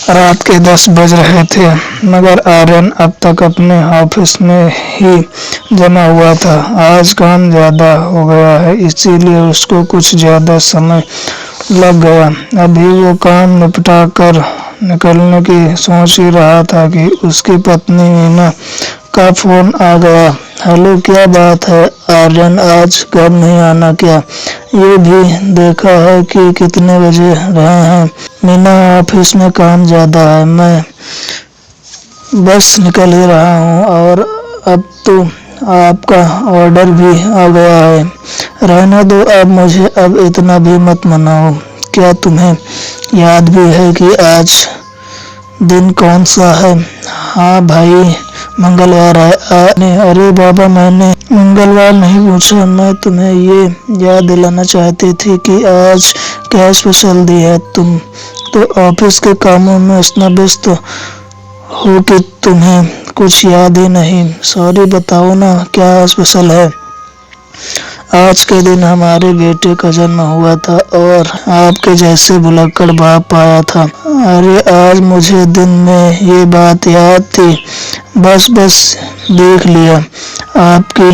रात के 10 बज रहे थे, मगर आर्यन अब तक अपने ऑफिस में ही जमा हुआ था। आज काम ज़्यादा हो गया है, इसीलिए उसको कुछ ज़्यादा समय लग गया। अभी वो काम निपटा कर निकलने की सोच ही रहा था कि उसकी पत्नी मीना का फ़ोन आ गया। हेलो, क्या बात है आर्यन, आज घर नहीं आना क्या? ये भी देखा है कि कितने बजे रहे हैं। मीना, ऑफिस में काम ज़्यादा है, मैं बस निकल ही रहा हूँ। और अब तो आपका ऑर्डर भी आ गया है। रहने दो अब मुझे, अब इतना भी मत मनाओ। क्या तुम्हें याद भी है कि आज दिन कौन सा है? हाँ भाई, मंगलवार है। अरे बाबा, मैंने मंगलवार नहीं पूछा, मैं तुम्हें ये याद दिलाना चाहती थी कि आज क्या स्पेशल दी है। तुम तो ऑफिस के कामों में इतना व्यस्त हो कि तुम्हें कुछ याद ही नहीं। सॉरी, बताओ ना क्या स्पेशल है। आज के दिन हमारे बेटे का जन्म हुआ था और आपके जैसे भुलक्कड़ बाप आया था। अरे आज मुझे दिन में ये बात याद थी, बस देख लिया आपकी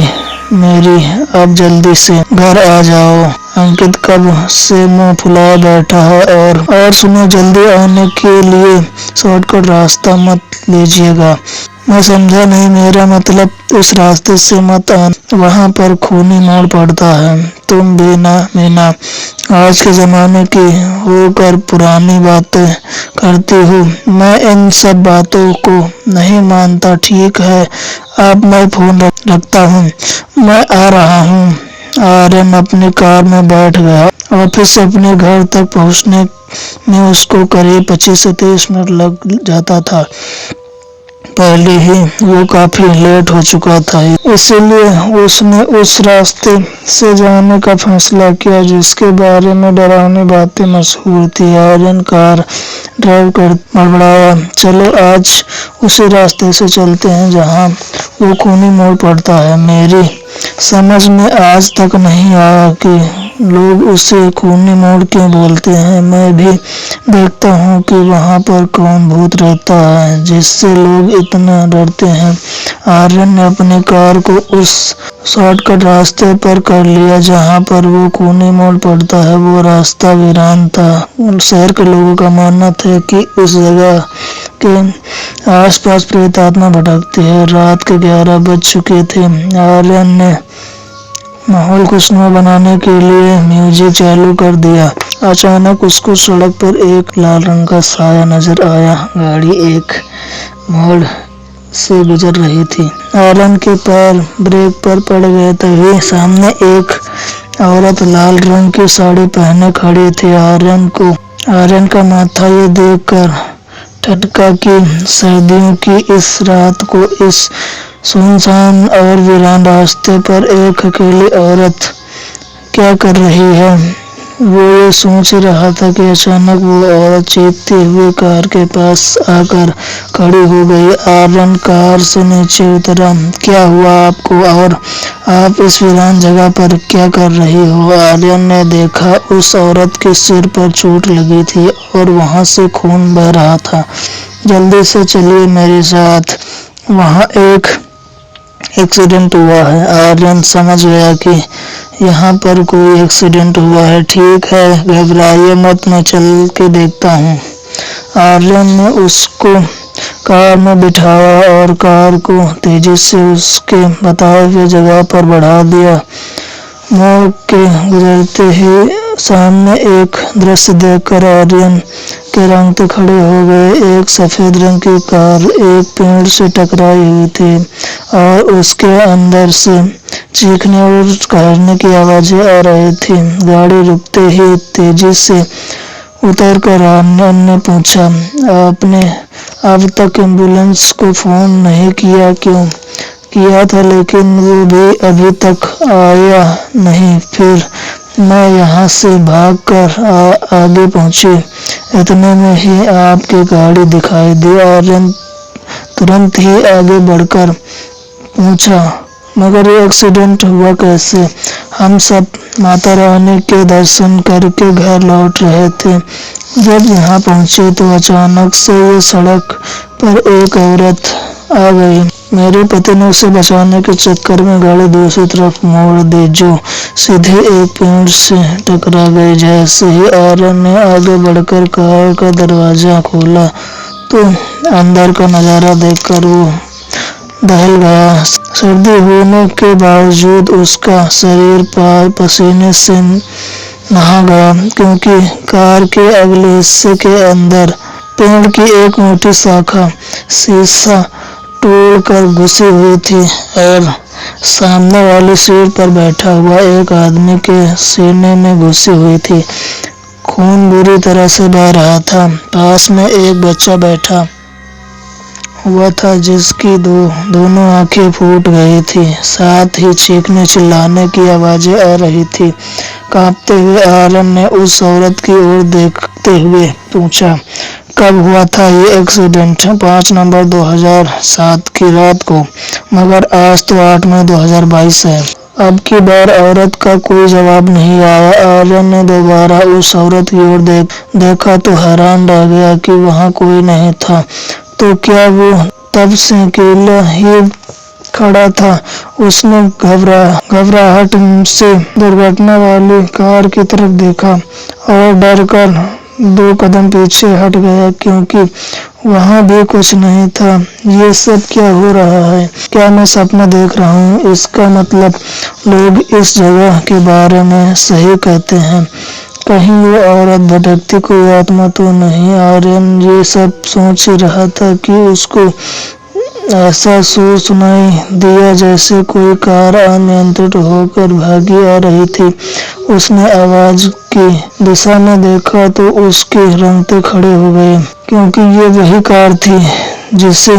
मेरी। अब जल्दी से घर आ जाओ, अंकित कब से मुंह फुलाए बैठा है। और सुनो, जल्दी आने के लिए शॉर्टकट रास्ता मत लीजिएगा। मैं समझा नहीं, मेरा मतलब उस रास्ते से मत आना, वहाँ पर खूनी मोड़ पड़ता है। तुम भी ना मीना, आज के ज़माने की होकर पुरानी बातें करती हो। मैं इन सब बातों को नहीं मानता। ठीक है, अब मैं फ़ोन रखता हूँ, मैं आ रहा हूँ। आर्यन अपनी कार में बैठ गया। ऑफिस से अपने घर तक पहुँचने में उसको करीब 25 से 30 मिनट लग जाता था। पहले ही वो काफी लेट हो चुका था, इसलिए उसने उस रास्ते से जाने का फैसला किया जिसके बारे में डरावनी बातें मशहूर थी। आर्यन कार ड्राइव कर बड़बड़ाया, चलो आज उसी रास्ते से चलते हैं जहाँ वो खूनी मोड़ पड़ता है। मेरी समझ में आज तक नहीं आया कि लोग उसे खूनी मोड़ क्यों बोलते हैं। मैं भी देखता हूँ कि वहाँ पर कौन भूत रहता है जिससे लोग इतना डरते हैं। आर्यन ने अपनी कार को उस शॉर्टकट रास्ते पर कर लिया जहाँ पर वो खूनी मोड़ पड़ता है। वो रास्ता वीरान था। शहर के लोगों का मानना था कि उस जगह के आसपास प्रेत आत्मा भटकती है। रात के 11 बज चुके थे। आर्यन ने माहौल खुशनुमा बनाने के लिए म्यूजिक चालू कर दिया। अचानक उसको सड़क पर एक लाल रंग का साया नजर आया। गाड़ी एक मोड़ से गुजर रही थी। आर्यन के पैर ब्रेक पर पड़ गए। तभी सामने एक औरत लाल रंग की साड़ी पहने खड़ी थी। आर्यन का माथा ये देखकर ठटका कि सर्दियों की इस रात को इस सुनसान और वीरान रास्ते पर एक अकेली औरत क्या कर रही है। वो ये सोच रहा था कि अचानक वो औरत चीखती हुई कार के पास आकर खड़ी हो गई। आर्यन कार से नीचे उतरा। क्या हुआ आपको, और आप इस वीरान जगह पर क्या कर रही हो? आर्यन ने देखा उस औरत के सिर पर चोट लगी थी और वहां से खून बह रहा था। जल्दी से चलिए मेरे साथ, वहां एक एक्सीडेंट हुआ है। आर्यन समझ गया कि यहाँ पर कोई एक्सीडेंट हुआ है। ठीक है, घबराइए मत, मैं चल के देखता हूँ। आर्यन ने उसको कार में बिठाया और कार को तेजी से उसके बताए हुए जगह पर बढ़ा दिया। मोड़ के गुजरते ही सामने एक दृश्य देखकर आर्यन के रोंगटे खड़े हो गए। एक सफेद रंग की कार एक पेड़ से टकराई हुई थी और उसके अंदर से चीखने और कहने की आवाजें आ रही थी। गाड़ी रुकते ही तेजी से उतरकर आर्यन ने पूछा, आपने अब तक एम्बुलेंस को फोन नहीं किया क्यों? किया था, लेकिन वो भी अभी तक आया नहीं। फिर मैं यहाँ से भागकर आगे पहुंची। इतने में ही आपकी गाड़ी दिखाई दी। आर्यन तुरंत ही आगे बढ़कर पूछा, मगर ये एक्सीडेंट हुआ कैसे? हम सब माता रानी के दर्शन करके घर लौट रहे थे। जब यहाँ पहुँचे तो अचानक से ये सड़क पर एक औरत आ गई। मेरे पति ने उसे बचाने के चक्कर में गाड़ी दूसरी तरफ मोड़ दी, जो सीधे एक पेड़ से टकरा गई। जैसे ही आर्यन ने आगे बढ़कर कार का दरवाजा खोला तो अंदर का नजारा देखकर वो दहल गया। सर्दी होने के बावजूद उसका शरीर पसीने से नहा गया, क्योंकि कार के अगले हिस्से के अंदर पेड़ की एक मोटी शाखा शीशा तोड़कर घुसी हुई थी और सामने वाली सीट पर बैठा हुआ एक आदमी के सीने में घुसी हुई थी। खून बुरी तरह से बह रहा था। पास में एक बच्चा बैठा हुआ था जिसकी दोनों आंखें फूट गई थी। साथ ही चीखने चिल्लाने की आवाजें आ रही थी। कांपते हुए आर्यन ने उस औरत की ओर देखते हुए पूछा, कब हुआ था ये एक्सीडेंट? 5 नवंबर 2007 की रात को, मगर आज तो 8 मई 2022 है। अब की बार औरत का कोई जवाब नहीं आया। आर्यन ने दोबारा उस औरत की ओर देखा तो हैरान रह गया कि वहां कोई नहीं था। तो क्या वो तब से अकेला ही खड़ा था? उसने घबराहट से दुर्घटना वाली कार की तरफ देखा और डर कर 2 कदम पीछे हट गया, क्योंकि वहां भी कुछ नहीं था। ये सब क्या हो रहा है? क्या मैं सपना देख रहा हूँ? इसका मतलब लोग इस जगह के बारे में सही कहते हैं। कहीं वो औरत भटकती कोई आत्मा तो नहीं? आर्यन ये सब सोच ही रहा था कि उसको ऐसा शोर सुनाई दिया जैसे कोई कार अनियंत्रित होकर भागी आ रही थी। उसने आवाज की दिशा में देखा तो उसके रोंगटे खड़े हो गए, क्योंकि ये वही कार थी जिसे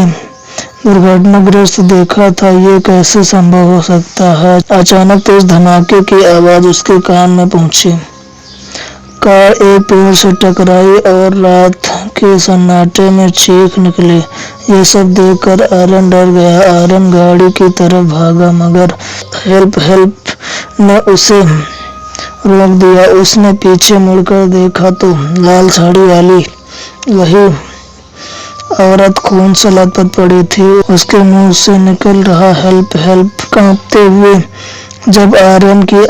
दुर्घटनाग्रस्त देखा था। ये कैसे संभव हो सकता है? अचानक तेज धमाके की आवाज उसके कान में पहुंची। कार एक पेड़ से टकराई और रात के सन्नाटे में चीख निकली। ये सब देखकर आर्यन डर गया। आर्यन गाड़ी की तरफ भागा, मगर हेल्प ने उसे रोक दिया। उसने पीछे मुड़कर देखा तो लाल साड़ी वाली वही औरत खून से लथपथ पड़ी थी। उसके मुंह से निकल रहा हेल्प। कांपते हुए जब आर्यन की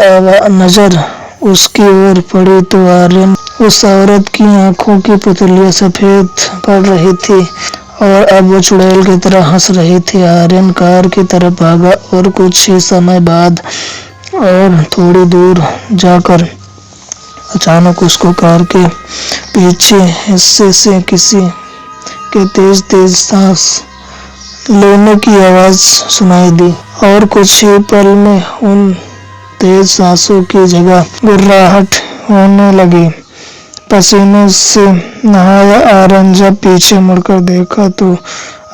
नजर उसकी ओर पड़ी तो आर्यन उस औरत की आंखों की पुतलियां सफेद पड़ रही थी और अब वो चुड़ैल की तरह हंस रही थी। आर्यन कार की तरफ भागा और कुछ ही समय बाद और थोड़ी दूर जाकर अचानक उसको कार के पीछे हिस्से से किसी के तेज सांस लेने की आवाज सुनाई दी और कुछ ही पल में उन तेज सांसों की जगह गुर्राहट होने लगी। पसीने से नहाया आर्यन जब पीछे मुड़कर देखा तो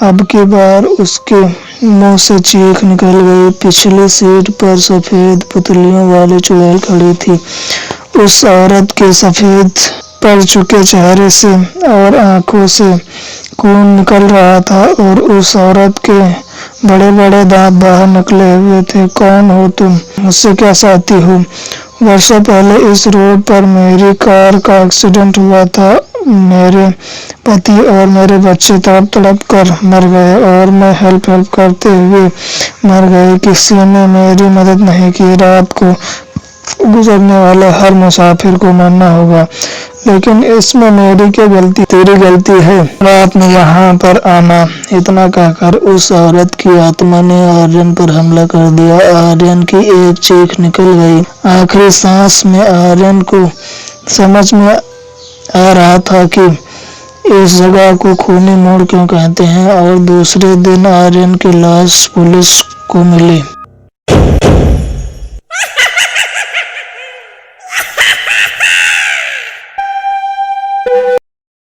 अब की बार उसके मुंह से चीख निकल गई। पिछली सीट पर सफेद पुतलियों वाली चुड़ैल खड़ी थी। उस औरत के सफेद पड़ चुके चेहरे से और आंखों से खून निकल रहा था और उस औरत के बड़े बड़े दांत बाहर निकले हुए थे। कौन हो तुम? मुझसे क्या चाहती हो? वर्षों पहले इस रोड पर मेरी कार का एक्सीडेंट हुआ था। मेरे पति और मेरे बच्चे तड़प कर मर गए और मैं हेल्प करते हुए मर गए। किसी ने मेरी मदद नहीं की। रात को गुजरने वाले हर मुसाफिर को मरना होगा, लेकिन इसमें मेरी क्या गलती? तेरी गलती है रात में यहाँ पर आना। इतना कहकर उस औरत की आत्मा ने आर्यन पर हमला कर दिया। आर्यन की एक चीख निकल गई। आखिरी सांस में आर्यन को समझ में आ रहा था कि इस जगह को खूनी मोड़ क्यों कहते हैं। और दूसरे दिन आर्यन की लाश पुलिस को मिली।